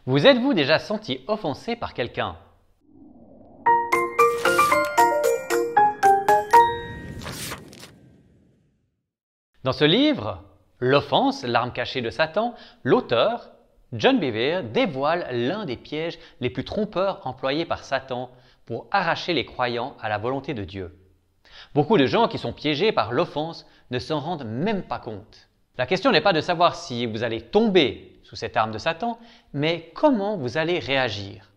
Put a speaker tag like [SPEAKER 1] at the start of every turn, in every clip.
[SPEAKER 1] Vous êtes-vous déjà senti offensé par quelqu'un? Dans ce livre, L'offense, l'arme cachée de Satan, l'auteur, John Bevere, dévoile l'un des pièges les plus trompeurs employés par Satan pour arracher les croyants à la volonté de Dieu. Beaucoup de gens qui sont piégés par l'offense ne s'en rendent même pas compte. La question n'est pas de savoir si vous allez tomber sous cette arme de Satan, mais comment vous allez réagir.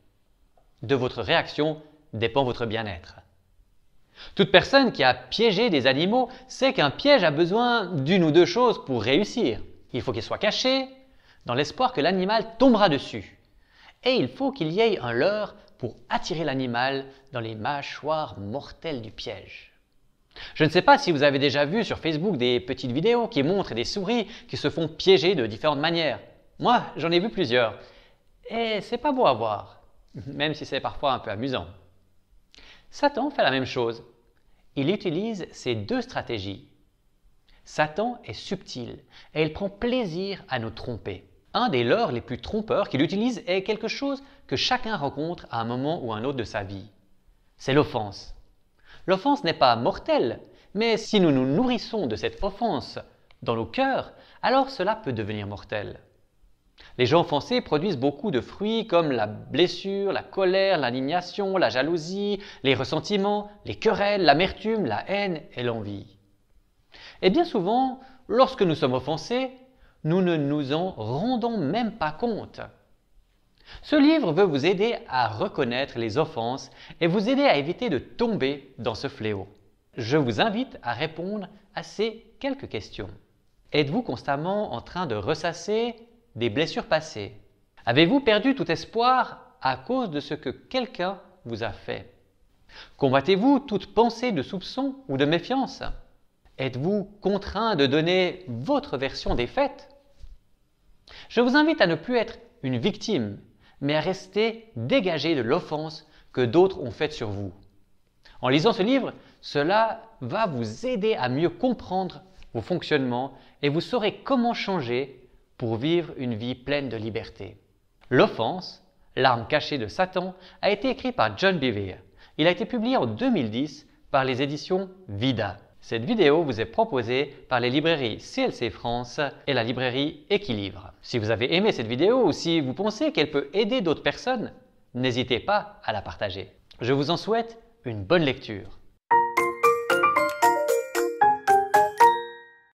[SPEAKER 1] De votre réaction dépend votre bien-être. Toute personne qui a piégé des animaux sait qu'un piège a besoin d'une ou deux choses pour réussir. Il faut qu'il soit caché, dans l'espoir que l'animal tombera dessus. Et il faut qu'il y ait un leurre pour attirer l'animal dans les mâchoires mortelles du piège. Je ne sais pas si vous avez déjà vu sur Facebook des petites vidéos qui montrent des souris qui se font piéger de différentes manières. Moi, j'en ai vu plusieurs. Et c'est pas beau à voir, même si c'est parfois un peu amusant. Satan fait la même chose. Il utilise ces deux stratégies. Satan est subtil et il prend plaisir à nous tromper. Un des leurres les plus trompeurs qu'il utilise est quelque chose que chacun rencontre à un moment ou un autre de sa vie. C'est l'offense. L'offense n'est pas mortelle, mais si nous nous nourrissons de cette offense dans nos cœurs, alors cela peut devenir mortel. Les gens offensés produisent beaucoup de fruits comme la blessure, la colère, l'indignation, la jalousie, les ressentiments, les querelles, l'amertume, la haine et l'envie. Et bien souvent, lorsque nous sommes offensés, nous ne nous en rendons même pas compte. Ce livre veut vous aider à reconnaître les offenses et vous aider à éviter de tomber dans ce fléau. Je vous invite à répondre à ces quelques questions. Êtes-vous constamment en train de ressasser des blessures passées? Avez-vous perdu tout espoir à cause de ce que quelqu'un vous a fait? Combattez-vous toute pensée de soupçon ou de méfiance? Êtes-vous contraint de donner votre version des faits? Je vous invite à ne plus être une victime, mais à rester dégagé de l'offense que d'autres ont faite sur vous. En lisant ce livre, cela va vous aider à mieux comprendre vos fonctionnements et vous saurez comment changer pour vivre une vie pleine de liberté. L'offense, l'arme cachée de Satan, a été écrit par John Bevere. Il a été publié en 2010 par les éditions Vida. Cette vidéo vous est proposée par les librairies CLC France et la librairie Équilibre. Si vous avez aimé cette vidéo ou si vous pensez qu'elle peut aider d'autres personnes, n'hésitez pas à la partager. Je vous en souhaite une bonne lecture.